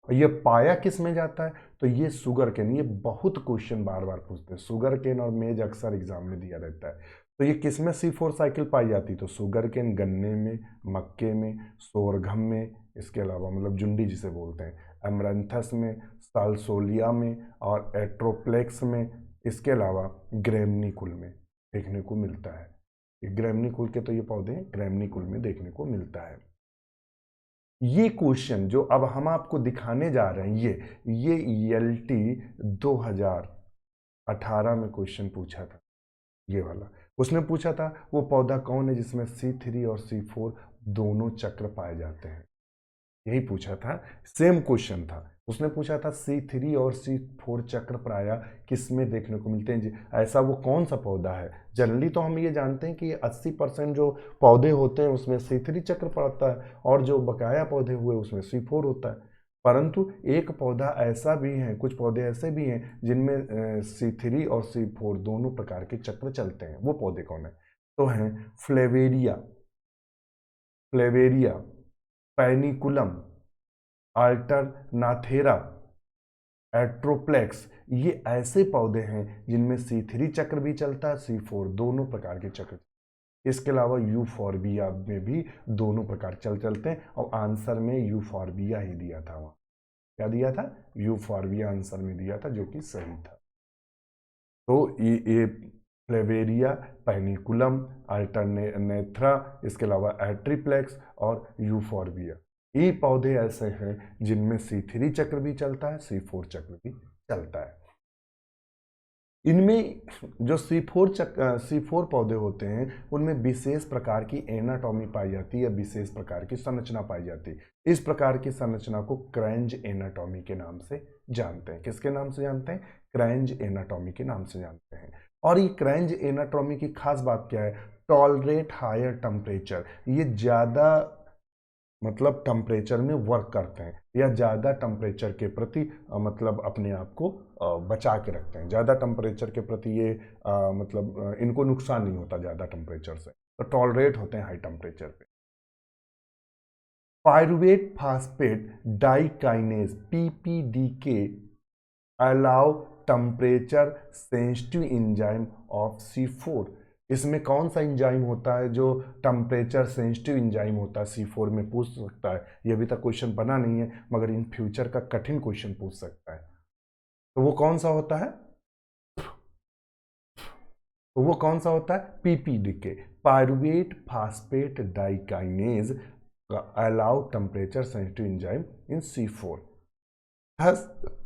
और ये पाया किस में जाता है, तो ये शुगर केन। ये बहुत क्वेश्चन बार बार पूछते हैं, शुगर केन और मेज अक्सर एग्जाम में दिया रहता है। तो ये किस में C4 साइकिल पाई जाती, तो शुगर केन, गन्ने में, मक्के में, सोरघम में, इसके अलावा मतलब जुंडी जिसे बोलते हैं, अमरंथस में, सालसोलिया में और एट्रोप्लेक्स में, इसके अलावा ग्रेमनी कुल में देखने को मिलता है। ग्रेमनी कुल के तो ये पौधे ग्रेमनी कुल में देखने को मिलता है। ये क्वेश्चन जो अब हम आपको दिखाने जा रहे हैं, ये ELT 2018 में क्वेश्चन पूछा था, ये वाला। उसने पूछा था वो पौधा कौन है जिसमें C3 और C4 दोनों चक्र पाए जाते हैं, यही पूछा था, सेम क्वेश्चन था। उसने पूछा था C3 और C4 चक्र प्राय किस में देखने को मिलते हैं जी, ऐसा वो कौन सा पौधा है। जनरली तो हम ये जानते हैं कि 80% जो पौधे होते हैं उसमें C3 चक्र पड़ता है, और जो बकाया पौधे हुए उसमें C4 होता है। परंतु एक पौधा ऐसा भी है, कुछ पौधे ऐसे भी हैं जिनमें C3 और C4 दोनों प्रकार के चक्र चलते हैं। वो पौधे कौन है, तो हैं फ्लेवेरिया, फ्लेवेरिया, पैनिकुलम, अल्टरनाथेरा, एट्रोप्लेक्स। ये ऐसे पौधे हैं जिनमें C3 चक्र भी चलता है, C4 दोनों प्रकार के चक्र। इसके अलावा यूफॉर्बिया में भी दोनों प्रकार चलते हैं, और आंसर में यूफॉर्बिया ही दिया था। वहां क्या दिया था, यूफॉर्बिया आंसर में दिया था, जो कि सही था। तो ये फ्लेवेरिया, पैनिकुलम, अल्टरनेथ्रा, इसके अलावा एट्रिप्लेक्स और यूफॉर्बिया, ये पौधे ऐसे हैं जिनमें C3 चक्र भी चलता है, C4 चक्र भी चलता है। इनमें जो C4 पौधे होते हैं उनमें विशेष प्रकार की एनाटॉमी पाई जाती है, विशेष प्रकार की संरचना पाई जाती है। इस प्रकार की संरचना को क्रैंज एनाटॉमी के नाम से जानते हैं। किसके नाम से जानते हैं? क्रैंज एनाटॉमी के नाम से जानते हैं। और ये क्रैंज एनाटॉमी की खास बात क्या है? टॉलरेट हायर टेम्परेचर, ये ज़्यादा मतलब टेम्परेचर में वर्क करते हैं या ज़्यादा टेम्परेचर के प्रति मतलब अपने आप को बचा के रखते हैं। ज़्यादा टेम्परेचर के प्रति ये मतलब इनको नुकसान नहीं होता ज़्यादा टेम्परेचर से, तो टॉलरेट होते हैं हाई टेम्परेचर पे। Pyruvate phosphate dikinase PPDK a low temperature sensitive enzyme of C4। इसमें कौन सा एंजाइम होता है जो टेम्परेचर सेंसिटिव एंजाइम होता है C4 में? पूछ सकता है। ये अभी तक क्वेश्चन बना नहीं है मगर इन फ्यूचर का कठिन क्वेश्चन पूछ सकता है। तो वो कौन सा होता है? तो वो कौन सा होता है? PPDK, pyruvate phosphate dikinase a low temperature sensitive enzyme in C4। Thus,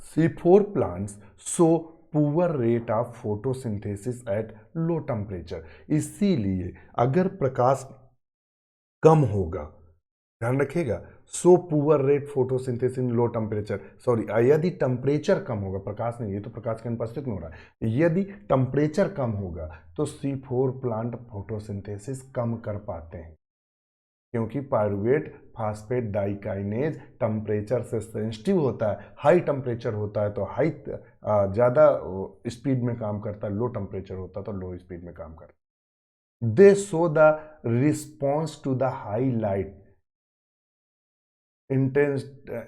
C4 plants show poor rate of photosynthesis at low temperature। इसीलिए अगर प्रकाश कम होगा, ध्यान रखिएगा, so poor rate photosynthesis in low temperature, sorry यदि टेम्परेचर कम होगा, प्रकाश नहीं, ये तो प्रकाश के अनुपस्थित में हो रहा है, यदि टेम्परेचर कम होगा तो C4 प्लांट फोटोसिंथेसिस कम कर पाते हैं, क्योंकि पायरुवेट फास्फेट डाइकाइनेज टेम्परेचर से सेंसिटिव होता है। हाई टेम्परेचर होता है तो हाई ज़्यादा स्पीड में काम करता है, लो टेम्परेचर होता है तो लो स्पीड में काम करता है। They show the response to the high light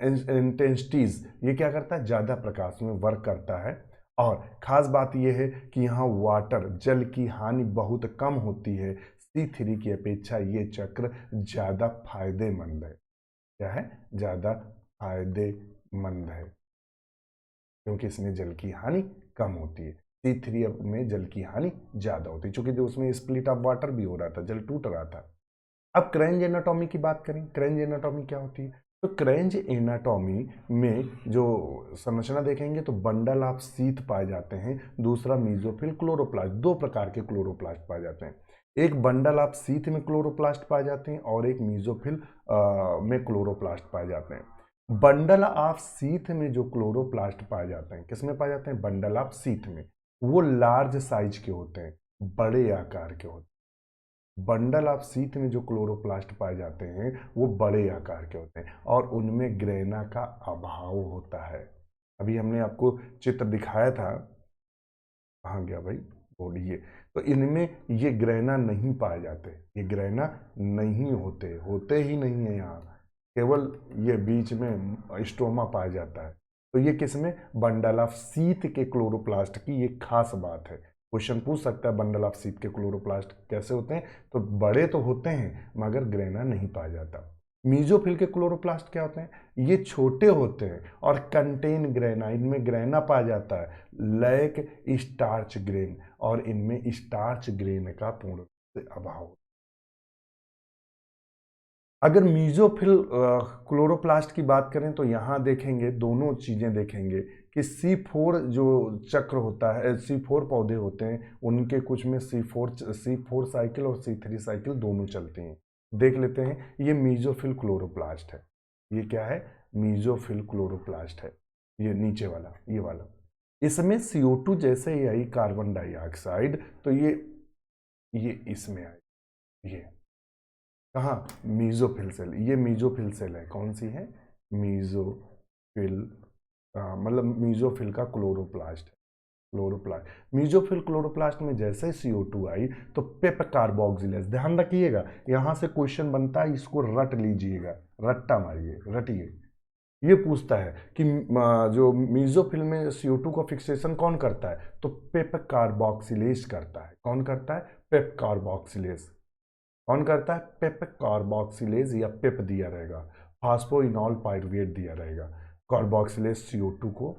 intensities. ये क्या करता है? ज़्यादा प्रकाश में वर्क करता है। और ख़ास बात यह है कि यहाँ वाटर जल की हानि बहुत कम होती है। C3 की अपेक्षा ये चक्र ज़्यादा फायदेमंद है। क्या है? ज़्यादा फायदेमंद है क्योंकि इसमें जल की हानि कम होती है। C3 में जल की हानि ज़्यादा होती है, चूंकि जो उसमें स्प्लिट ऑफ वाटर भी हो रहा था, जल टूट रहा था। अब क्रैंज एनाटॉमी की बात करें। क्रैंज एनाटॉमी क्या होती है? तो क्रैंज एनाटॉमी में जो संरचना देखेंगे तो बंडल ऑफ सीथ पाए जाते हैं, दूसरा मीजोफिल क्लोरोप्लास्ट। दो प्रकार के क्लोरोप्लास्ट पाए जाते हैं, एक बंडल ऑफ सीथ में क्लोरोप्लास्ट पाए जाते हैं और एक मीजोफिल में क्लोरोप्लास्ट पाए जाते हैं। बंडल ऑफ सीथ में जो क्लोरोप्लास्ट पाए जाते हैं, किस में पाए जाते हैं? बंडल ऑफ सीथ में। वो लार्ज साइज के होते हैं, बड़े आकार के होते हैं। बंडल ऑफ सीथ में जो क्लोरोप्लास्ट पाए जाते हैं वो बड़े आकार के होते हैं और उनमें ग्रेना का अभाव होता है। अभी हमने आपको चित्र दिखाया था, कहाँ गया भाई? बोलिए। तो इनमें ये ग्रेना नहीं पाए जाते, ये ग्रेना नहीं होते, होते ही नहीं है यहाँ, केवल ये बीच में स्टोमा पाया जाता है। तो ये किसमें? बंडल ऑफ सीथ के क्लोरोप्लास्ट की ये खास बात है। क्वेश्चन पूछ सकता है बंडल ऑफ सीथ के क्लोरोप्लास्ट कैसे होते हैं? तो बड़े तो होते हैं मगर ग्रेना नहीं पाया जाता। मीजोफिल के क्लोरोप्लास्ट क्या होते हैं? ये छोटे होते हैं और कंटेन ग्रेना, इनमें ग्रेना पाया जाता है, लैक स्टार्च ग्रेन, और इनमें स्टार्च ग्रेन का पूर्ण से अभाव। अगर मीजोफिल क्लोरोप्लास्ट की बात करें तो यहाँ देखेंगे, दोनों चीज़ें देखेंगे कि C4 जो चक्र होता है, C4 पौधे होते हैं, उनके कुछ में C4 साइकिल और C3 साइकिल दोनों चलती हैं। देख लेते हैं, ये मीजोफिल क्लोरोप्लास्ट है। ये क्या है? मीजोफिल क्लोरोप्लास्ट है, ये नीचे वाला, ये वाला। इसमें CO2 जैसे ही आई कार्बन डाइऑक्साइड तो ये इसमें आई, ये कहाँ? Mesophyll cell. ये मीजोफिल सेल है, कौन सी है? मीजोफिल, मतलब मीजोफिल का क्लोरोप्लास्ट है। क्लोरोप्लास्ट, मीजोफिल क्लोरोप्लास्ट में जैसे CO2 आई तो पेप कार्बोक्सिलेज, ध्यान रखिएगा, यहाँ से क्वेश्चन बनता है, इसको रट लीजिएगा, रट्टा मारिए, रटिए। ये पूछता है कि जो मीजोफिल में CO2 का फिक्सेशन कौन करता है? तो पेप कार्बोक्सिलेज करता है। कौन करता है? PEP carboxylase. कौन करता है? पेप कार्बोक्सिलेज, या पेप दिया रहेगा, फास्फोइनॉल पायरुवेट दिया रहेगा। कार्बोक्सिलेज CO2 को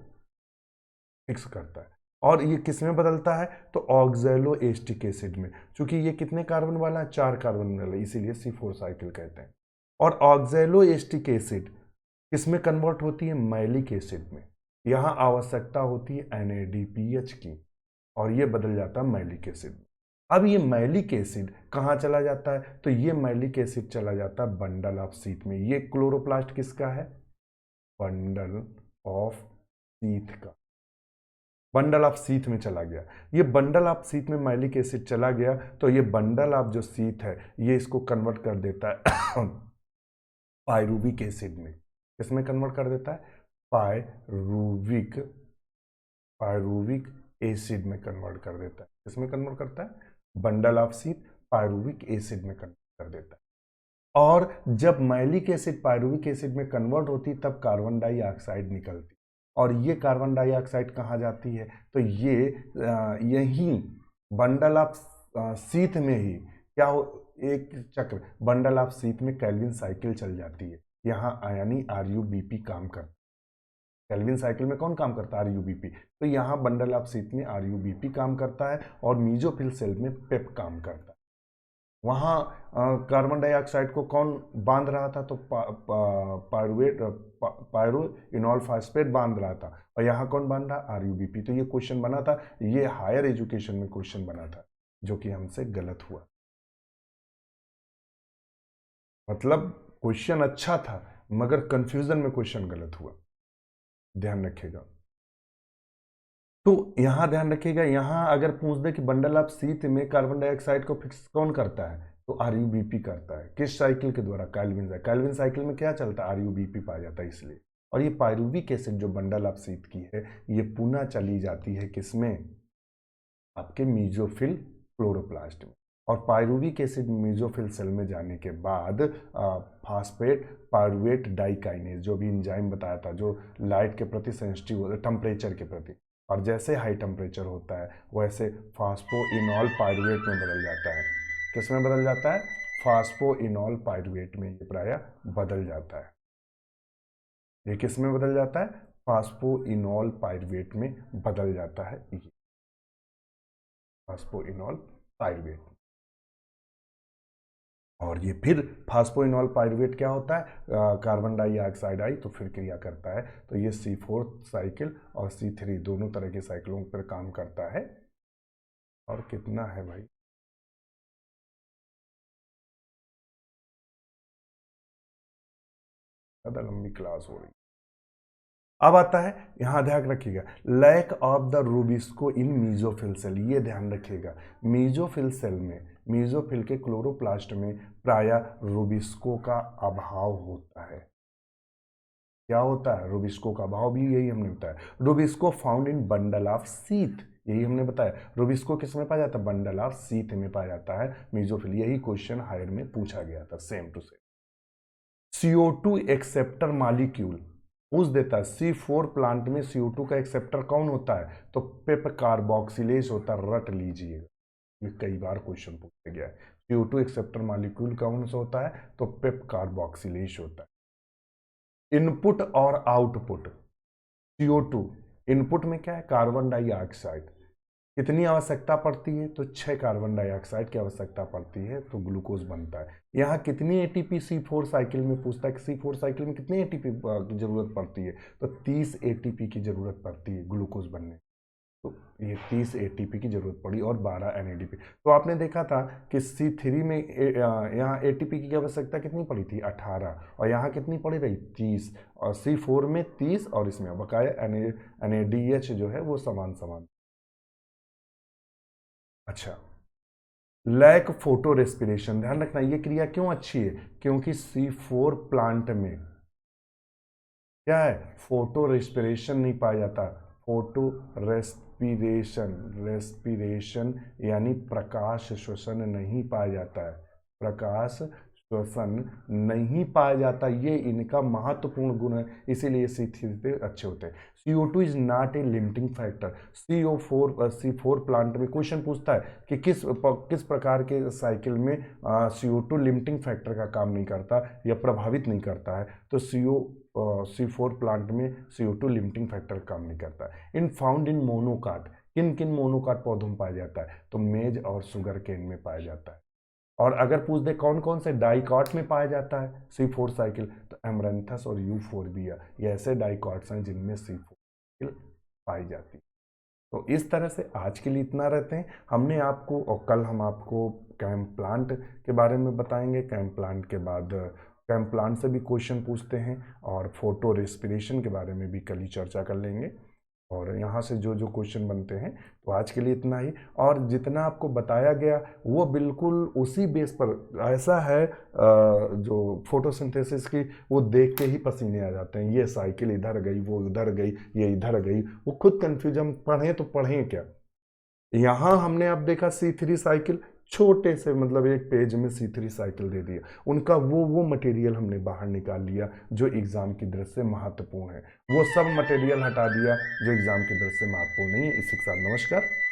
फिक्स करता है। और ये किस में बदलता है? तो ऑक्जेलो एस्टिक एसिड में। चूंकि ये कितने कार्बन वाला है? 4 कार्बन वाला, इसीलिए C4 साइकिल कहते हैं। और ऑक्जेलो एस्टिक एसिड किस में कन्वर्ट होती है? मैलिक एसिड में। यहाँ आवश्यकता होती है NADPH की और ये बदल जाता है मैलिक एसिड। अब ये मैलिक एसिड कहाँ चला जाता है? तो ये मैलिक एसिड चला जाता है बंडल ऑफ सीथ में। ये क्लोरोप्लास्ट किसका है? बंडल ऑफ सीथ का, बंडल ऑफ सीथ में चला गया। ये बंडल ऑफ सीथ में मैलिक एसिड चला गया तो ये बंडल ऑफ जो सीथ है ये इसको कन्वर्ट कर देता है पायरुविक एसिड में। किसमें कन्वर्ट कर देता है? पायरुविक एसिड में कन्वर्ट कर देता है। किसमें कन्वर्ट करता है? Bundle of sheath pyruvic acid में कन्वर्ट कर देता है। और जब मैलिक एसिड पायरुविक एसिड में कन्वर्ट होती तब कार्बन डाइऑक्साइड निकलती, और ये कार्बन डाइऑक्साइड कहाँ जाती है? तो ये यही बंडल ऑफ सीथ में ही क्या हो, एक चक्र बंडल ऑफ सीथ में केल्विन साइकिल चल जाती है। यहाँ यानी RuBp काम करता है। केल्विन साइकिल में कौन काम करता है? RuBp। तो यहाँ बंडल ऑफ सीथ में RuBp काम करता है और मेसोफिल सेल में पेप काम करता है। वहाँ कार्बन डाइऑक्साइड को कौन बांध रहा था? तो पायरोइनॉल फास्फेट बांध रहा था, और यहाँ कौन बांध रहा? RuBp। तो ये क्वेश्चन बना था, ये हायर एजुकेशन में क्वेश्चन बना था, जो कि हमसे गलत हुआ। मतलब क्वेश्चन अच्छा था मगर कंफ्यूजन में क्वेश्चन गलत हुआ, ध्यान रखिएगा। तो यहां ध्यान रखिएगा, यहां अगर पूछ दे कि बंडल ऑफ सीथ में कार्बन डाइऑक्साइड को फिक्स कौन करता है? तो RuBp करता है। किस साइकिल के द्वारा? केल्विन साइकिल में क्या चलता है? RuBp पाया जाता है इसलिए। और ये पायरुविक एसिड जो बंडल ऑफ सीथ की है ये पुनः चली जाती है किसमें? आपके मेसोफिल क्लोरोप्लास्ट में। और पायरुविक एसिड मेसोफिल सेल में जाने के बाद फास्फेट पायरुवेट डाइकाइनेज, जो भी एंजाइम बताया था, जो लाइट के प्रति सेंसिटिव होता है, टेम्परेचर के प्रति, और जैसे हाई टेम्परेचर होता है वैसे फास्फोइनॉल पायरुवेट में बदल जाता है। किस में बदल जाता है? फास्फोइनॉल पायरुवेट में ये प्रायः बदल जाता है। ये किस में बदल जाता है? फास्फोइनॉल पायरुवेट में बदल जाता है, ये फास्फोइनॉल पायरुवेट। और ये फिर फास्फोइनॉल पायरुवेट क्या होता है? कार्बन डाइऑक्साइड आई तो फिर क्रिया करता है, तो ये C4 साइकिल और C3 दोनों तरह के साइकिलों पर काम करता है। और कितना है भाई? ज़्यादा लंबी क्लास हो रही। अब आता है, यहां ध्यान रखिएगा, lack of the rubisco in mesophyll cell. ये ध्यान रखिएगा, मेसोफिल सेल में, मेसोफिल के क्लोरोप्लास्ट में प्रायः रूबिस्को का अभाव होता है। क्या होता है? रूबिस्को का अभाव भी यही हमने बताया। Rubisco found in bundle of sheath, यही हमने बताया। रूबिस्को किस में पाया जाता है? बंडल ऑफ सीथ में पाया जाता है, मेसोफिल। यही क्वेश्चन हायर में पूछा गया था, same to same. CO2 acceptor molecule पूछ देता है, C4 प्लांट में CO2 का एक्सेप्टर कौन होता है? तो पेप कार्बोक्सिलेज होता है, रट लीजिएगा, ये कई बार क्वेश्चन पूछा गया है। CO2 एक्सेप्टर मॉलिक्यूल कौन सा होता है? तो पेप कार्बोक्सिलेज होता है। इनपुट और आउटपुट, CO2 इनपुट में क्या है? Carbon dioxide. कितनी आवश्यकता पड़ती है? तो 6 कार्बन डाइऑक्साइड की आवश्यकता पड़ती है तो ग्लूकोज बनता है। यहाँ कितनी ATP C4 साइकिल में पूछता है कि C4 साइकिल में कितनी ATP की जरूरत पड़ती है? तो 30 ATP की जरूरत पड़ती है ग्लूकोज बनने। तो ये 30 ATP की जरूरत पड़ी और 12 NADP। तो आपने देखा था कि C3 में यहाँ ATP की आवश्यकता कितनी पड़ी थी? 18, और यहाँ कितनी पड़ी रही? 30, और C4 में 30, और इसमें बकाया NADH जो है वो समान। अच्छा, लैक फोटो रेस्पिरेशन, ध्यान रखना ये क्रिया क्यों अच्छी है? क्योंकि C4 प्लांट में क्या है? फोटो रेस्पिरेशन नहीं पाया जाता। फोटो रेस्पिरेशन यानी प्रकाश श्वसन नहीं पाया जाता है। प्रकाश श्वसन नहीं पाया जाता, ये इनका महत्वपूर्ण गुण है, इसीलिए C3 अच्छे होते हैं। CO2 is not a limiting factor. C4 plant में क्वेश्चन पूछता है कि किस प्रकार के साइकिल में CO2 लिमिटिंग फैक्टर का काम नहीं करता या प्रभावित नहीं करता है? तो C4 प्लांट में CO2 लिमिटिंग फैक्टर काम नहीं करता। इन फाउंड इन मोनोकाट, किन किन मोनोकाट पौधों में पाया जाता है? तो मेज और शुगर केन में पाया जाता है। और अगर पूछ दे कौन कौन से डाइकॉट में पाया जाता है C4 साइकिल, तो एमरैंथस और यूफोर्बिया, ये ऐसे डाइकॉट्स हैं जिनमें C4 साइकिल पाई जाती है। तो इस तरह से आज के लिए इतना रहते हैं। हमने आपको, और कल हम आपको कैम प्लांट के बारे में बताएंगे। कैम प्लांट के बाद कैम प्लांट से भी क्वेश्चन पूछते हैं, और फोटो रेस्पिरेशन के बारे में भी कल ही चर्चा कर लेंगे। और यहाँ से जो जो क्वेश्चन बनते हैं, तो आज के लिए इतना ही। और जितना आपको बताया गया वो बिल्कुल उसी बेस पर ऐसा है, जो फोटोसिंथेसिस की, वो देख के ही पसीने आ जाते हैं। ये साइकिल इधर गई, वो उधर गई, ये इधर गई, वो खुद कन्फ्यूजन, पढ़ें तो पढ़ें क्या। यहाँ हमने अब देखा C3 साइकिल, छोटे से मतलब एक पेज में C3 साइकिल दे दिया, उनका वो मटेरियल हमने बाहर निकाल लिया जो एग्जाम की दृष्टि से महत्वपूर्ण है, वो सब मटेरियल हटा दिया जो एग्जाम की दृष्टि से महत्वपूर्ण नहीं है। इसी के साथ नमस्कार।